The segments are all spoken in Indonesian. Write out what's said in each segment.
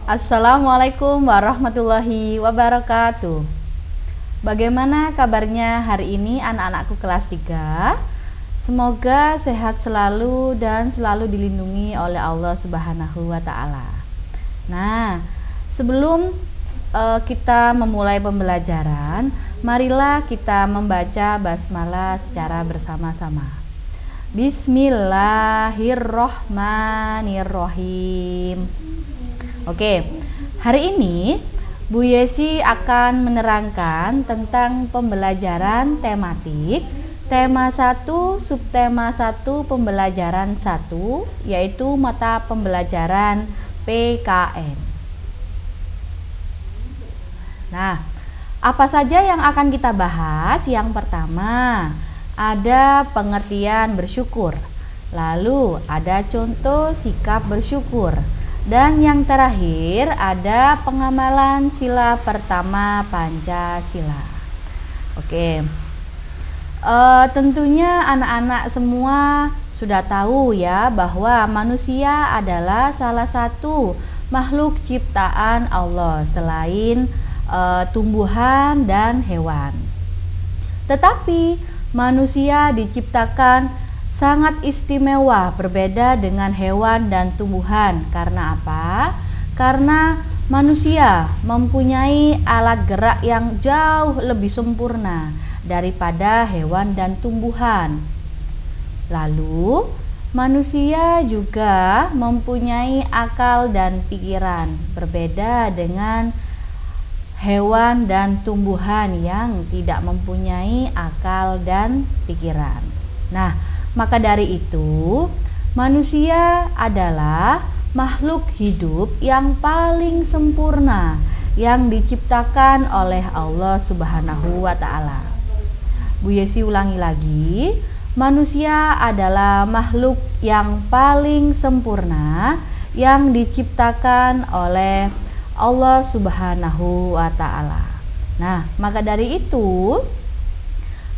Assalamualaikum warahmatullahi wabarakatuh. Bagaimana kabarnya hari ini anak-anakku kelas 3? Semoga sehat selalu dan selalu dilindungi oleh Allah Subhanahu wa taala. Nah, sebelum kita memulai pembelajaran, marilah kita membaca basmalah secara bersama-sama. Bismillahirrohmanirrohim. Oke, hari ini Bu Yesi akan menerangkan tentang pembelajaran tematik tema 1, subtema 1, pembelajaran 1, yaitu mata pembelajaran PKN. Nah, apa saja yang akan kita bahas? Yang pertama, ada pengertian bersyukur. Lalu ada contoh sikap bersyukur. Dan yang terakhir ada pengamalan sila pertama Pancasila. Oke, tentunya anak-anak semua sudah tahu ya bahwa manusia adalah salah satu makhluk ciptaan Allah selain tumbuhan dan hewan. Tetapi manusia diciptakan sangat istimewa, berbeda dengan hewan dan tumbuhan. Karena apa? Karena manusia mempunyai alat gerak yang jauh lebih sempurna daripada hewan dan tumbuhan. Lalu, manusia juga mempunyai akal dan pikiran, berbeda dengan hewan dan tumbuhan yang tidak mempunyai akal dan pikiran. Nah, maka dari itu, manusia adalah makhluk hidup yang paling sempurna yang diciptakan oleh Allah Subhanahu wa taala. Bu Yesi ulangi lagi, manusia adalah makhluk yang paling sempurna yang diciptakan oleh Allah Subhanahu wa taala. Nah, maka dari itu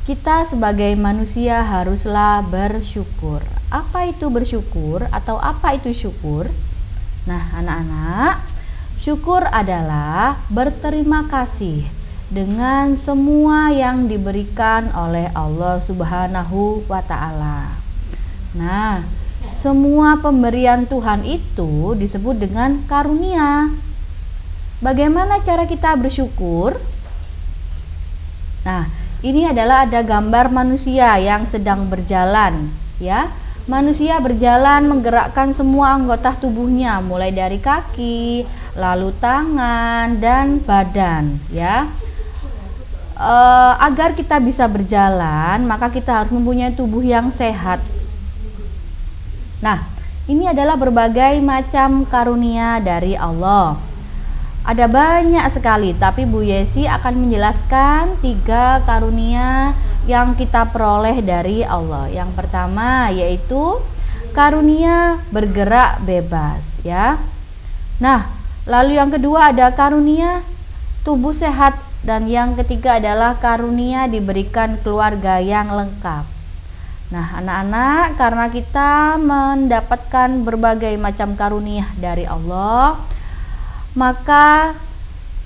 kita sebagai manusia haruslah bersyukur. Apa itu bersyukur atau apa itu syukur? Nah, anak-anak, syukur adalah berterima kasih dengan semua yang diberikan oleh Allah Subhanahu wa taala. Nah, semua pemberian Tuhan itu disebut dengan karunia. Bagaimana cara kita bersyukur? Nah, ini adalah ada gambar manusia yang sedang berjalan, ya. Manusia berjalan menggerakkan semua anggota tubuhnya, mulai dari kaki, lalu tangan dan badan, ya. Agar kita bisa berjalan, maka kita harus mempunyai tubuh yang sehat. Nah, ini adalah berbagai macam karunia dari Allah. Ada banyak sekali, tapi Bu Yesi akan menjelaskan 3 karunia yang kita peroleh dari Allah. Yang pertama yaitu karunia bergerak bebas, ya. Nah, lalu yang kedua ada karunia tubuh sehat, dan yang ketiga adalah karunia diberikan keluarga yang lengkap. Nah, anak-anak, karena kita mendapatkan berbagai macam karunia dari Allah, maka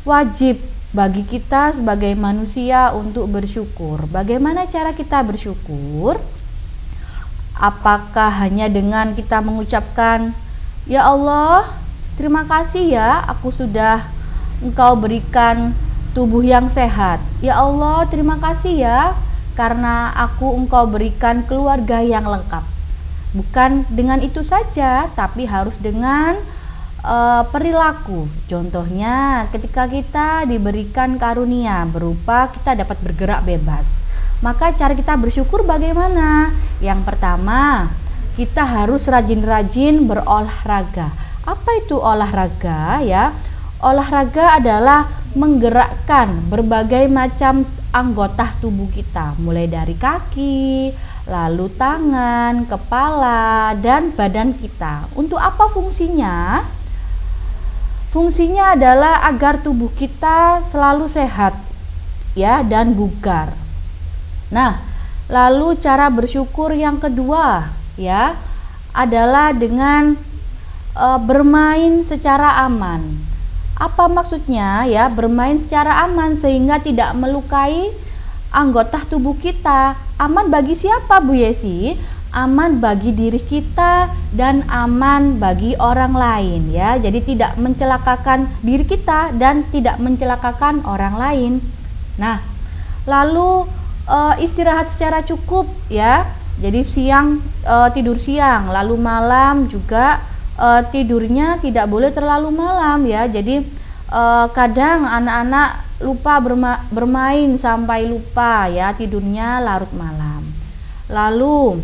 wajib bagi kita sebagai manusia untuk bersyukur. Bagaimana cara kita bersyukur? Apakah hanya dengan kita mengucapkan, "Ya Allah, terima kasih ya, aku sudah Engkau berikan tubuh yang sehat. Ya Allah, terima kasih ya, karena Engkau berikan keluarga yang lengkap." Bukan dengan itu saja, tapi harus dengan perilaku. Contohnya ketika kita diberikan karunia berupa kita dapat bergerak bebas, maka cara kita bersyukur bagaimana? Yang pertama, kita harus rajin-rajin berolahraga. Apa itu olahraga, ya? Olahraga adalah menggerakkan berbagai macam anggota tubuh kita, mulai dari kaki, lalu tangan, kepala, dan badan kita. Untuk apa fungsinya? Fungsinya adalah agar tubuh kita selalu sehat, ya, dan bugar. Nah, lalu cara bersyukur yang kedua, ya, adalah dengan bermain secara aman. Apa maksudnya ya? Bermain secara aman sehingga tidak melukai anggota tubuh kita. Aman bagi siapa, Bu Yesi? Aman bagi diri kita dan aman bagi orang lain ya. Jadi tidak mencelakakan diri kita dan tidak mencelakakan orang lain. Nah, lalu istirahat secara cukup ya. Jadi siang tidur siang, lalu malam juga tidurnya tidak boleh terlalu malam ya. Jadi kadang anak-anak lupa bermain sampai lupa ya, tidurnya larut malam. Lalu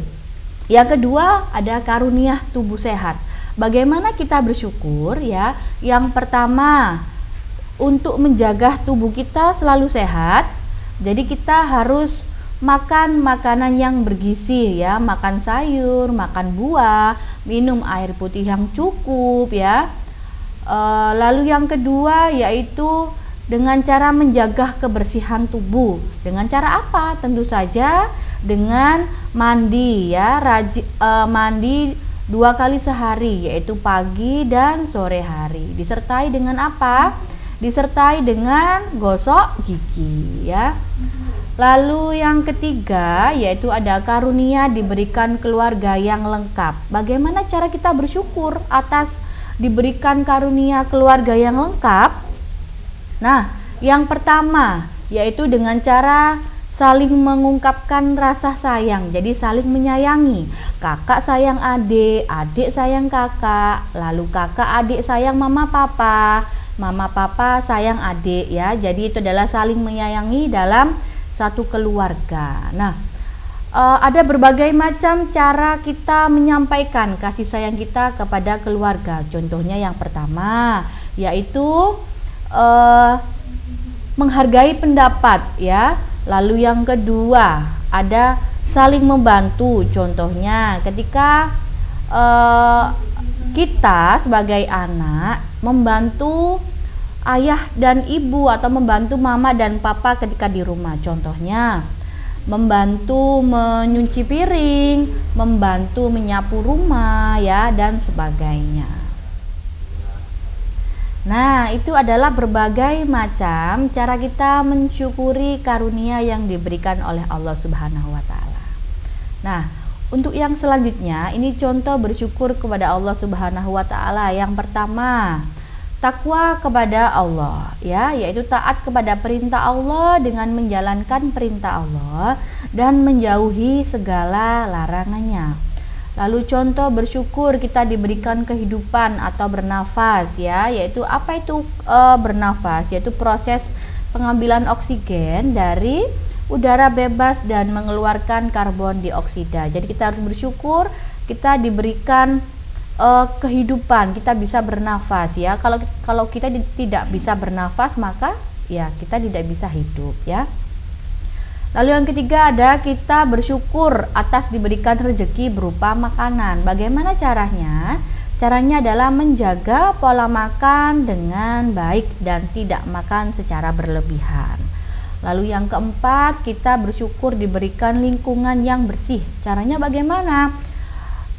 yang kedua ada karunia tubuh sehat. Bagaimana kita bersyukur ya? Yang pertama, untuk menjaga tubuh kita selalu sehat, jadi kita harus makan makanan yang bergizi ya, makan sayur, makan buah, minum air putih yang cukup ya. Lalu yang kedua yaitu dengan cara menjaga kebersihan tubuh. Dengan cara apa? Tentu saja dengan mandi ya, mandi 2 kali sehari, yaitu pagi dan sore hari. Disertai dengan apa? Disertai dengan gosok gigi ya. Lalu yang ketiga yaitu ada karunia diberikan keluarga yang lengkap. Bagaimana cara kita bersyukur atas diberikan karunia keluarga yang lengkap? Nah, yang pertama yaitu dengan cara saling mengungkapkan rasa sayang. Jadi saling menyayangi. Kakak sayang adik, adik sayang kakak, lalu kakak adik sayang mama papa, mama papa sayang adik ya. Jadi itu adalah saling menyayangi dalam satu keluarga. Nah, ada berbagai macam cara kita menyampaikan kasih sayang kita kepada keluarga. Contohnya yang pertama yaitu menghargai pendapat ya. Lalu yang kedua ada saling membantu. Contohnya ketika kita sebagai anak membantu ayah dan ibu atau membantu mama dan papa ketika di rumah. Contohnya membantu menyuci piring, membantu menyapu rumah ya, dan sebagainya. Nah, itu adalah berbagai macam cara kita mensyukuri karunia yang diberikan oleh Allah Subhanahu wa taala. Nah, untuk yang selanjutnya ini contoh bersyukur kepada Allah Subhanahu wa taala. Yang pertama, takwa kepada Allah ya, yaitu taat kepada perintah Allah dengan menjalankan perintah Allah dan menjauhi segala larangannya. Lalu contoh bersyukur kita diberikan kehidupan atau bernafas ya, yaitu apa itu bernafas? Yaitu proses pengambilan oksigen dari udara bebas dan mengeluarkan karbon dioksida. Jadi kita harus bersyukur kita diberikan kehidupan, kita bisa bernafas ya. Kalau kita tidak bisa bernafas maka ya kita tidak bisa hidup ya. Lalu yang ketiga ada kita bersyukur atas diberikan rezeki berupa makanan. Bagaimana caranya? Caranya adalah menjaga pola makan dengan baik dan tidak makan secara berlebihan. Lalu yang keempat, kita bersyukur diberikan lingkungan yang bersih. Caranya bagaimana?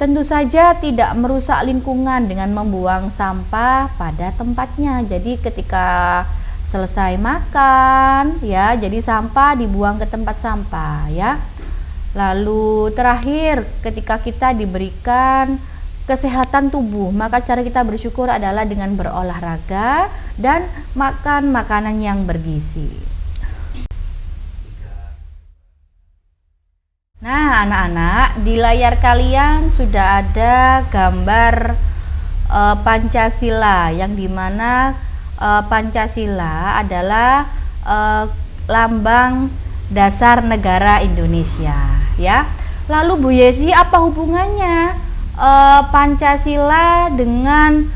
Tentu saja tidak merusak lingkungan dengan membuang sampah pada tempatnya. Jadi ketika selesai makan ya, jadi sampah dibuang ke tempat sampah ya. Lalu terakhir, ketika kita diberikan kesehatan tubuh, maka cara kita bersyukur adalah dengan berolahraga dan makan makanan yang bergizi. Nah, anak-anak, di layar kalian sudah ada gambar Pancasila, yang dimana Pancasila adalah lambang dasar negara Indonesia ya. Lalu Bu Yesi, apa hubungannya Pancasila dengan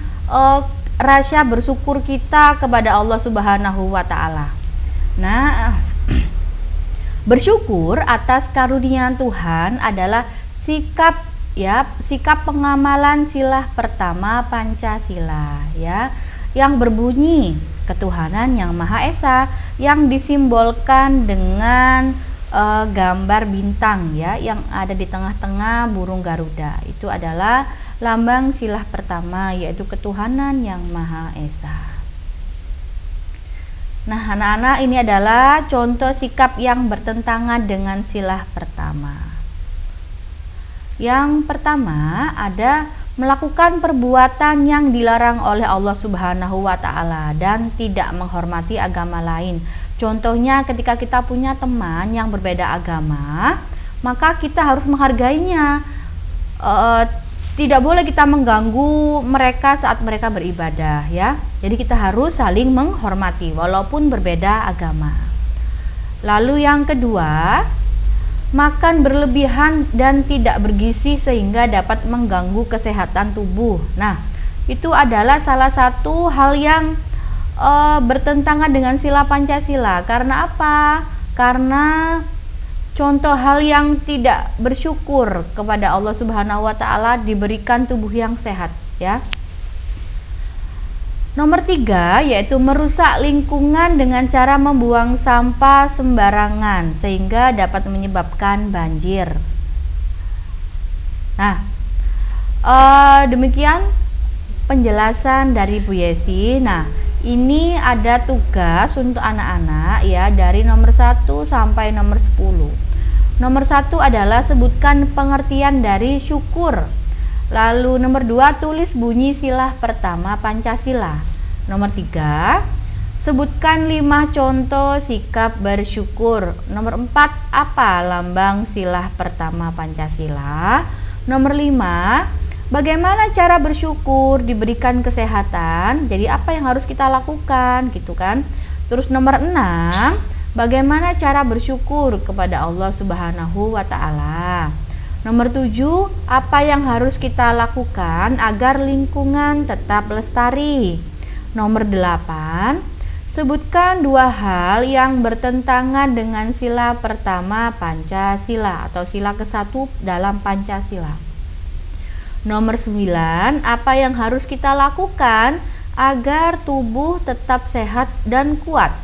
rasa bersyukur kita kepada Allah Subhanahu wa taala? Nah, bersyukur atas karunia Tuhan adalah sikap pengamalan sila pertama Pancasila ya, yang berbunyi ketuhanan yang Maha Esa, yang disimbolkan dengan gambar bintang ya, yang ada di tengah-tengah burung Garuda. Itu adalah lambang silah pertama, yaitu ketuhanan yang Maha Esa. Nah, anak-anak, ini adalah contoh sikap yang bertentangan dengan sila pertama. Yang pertama ada melakukan perbuatan yang dilarang oleh Allah Subhanahu wa Ta'ala dan tidak menghormati agama lain. Contohnya, ketika kita punya teman yang berbeda agama, maka kita harus menghargainya. Tidak boleh kita mengganggu mereka saat mereka beribadah, ya. Jadi kita harus saling menghormati walaupun berbeda agama. Lalu yang kedua, makan berlebihan dan tidak bergizi sehingga dapat mengganggu kesehatan tubuh. Nah, itu adalah salah satu hal yang bertentangan dengan sila Pancasila. Karena apa? Karena contoh hal yang tidak bersyukur kepada Allah Subhanahu wa Ta'ala diberikan tubuh yang sehat, ya. Nomor 3 yaitu merusak lingkungan dengan cara membuang sampah sembarangan sehingga dapat menyebabkan banjir. Nah, demikian penjelasan dari Bu Yesi. Nah, ini ada tugas untuk anak-anak, ya, dari nomor 1 sampai nomor 10. Nomor 1 adalah sebutkan pengertian dari syukur. Lalu nomor 2, tulis bunyi sila pertama Pancasila. Nomor 3, sebutkan 5 contoh sikap bersyukur. Nomor 4, apa lambang sila pertama Pancasila? Nomor 5, bagaimana cara bersyukur diberikan kesehatan? Jadi apa yang harus kita lakukan, gitu kan? Terus nomor 6, bagaimana cara bersyukur kepada Allah Subhanahu wa Ta'ala? Nomor 7, apa yang harus kita lakukan agar lingkungan tetap lestari? Nomor 8, sebutkan 2 hal yang bertentangan dengan sila pertama Pancasila atau sila ke-1 dalam Pancasila. Nomor 9, apa yang harus kita lakukan agar tubuh tetap sehat dan kuat?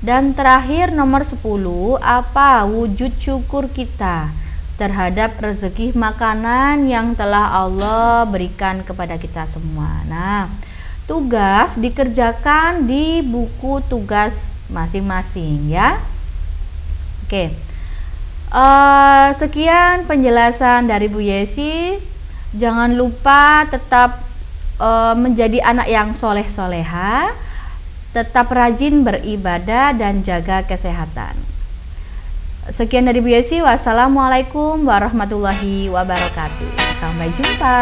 Dan terakhir nomor 10, apa wujud syukur kita terhadap rezeki makanan yang telah Allah berikan kepada kita semua. Nah, tugas dikerjakan di buku tugas masing-masing, ya. Oke. Sekian penjelasan dari Bu Yesi. Jangan lupa tetap menjadi anak yang soleh-soleha, tetap rajin beribadah dan jaga kesehatan. Sekian dari Bu Yesi. Wassalamualaikum warahmatullahi wabarakatuh. Sampai jumpa.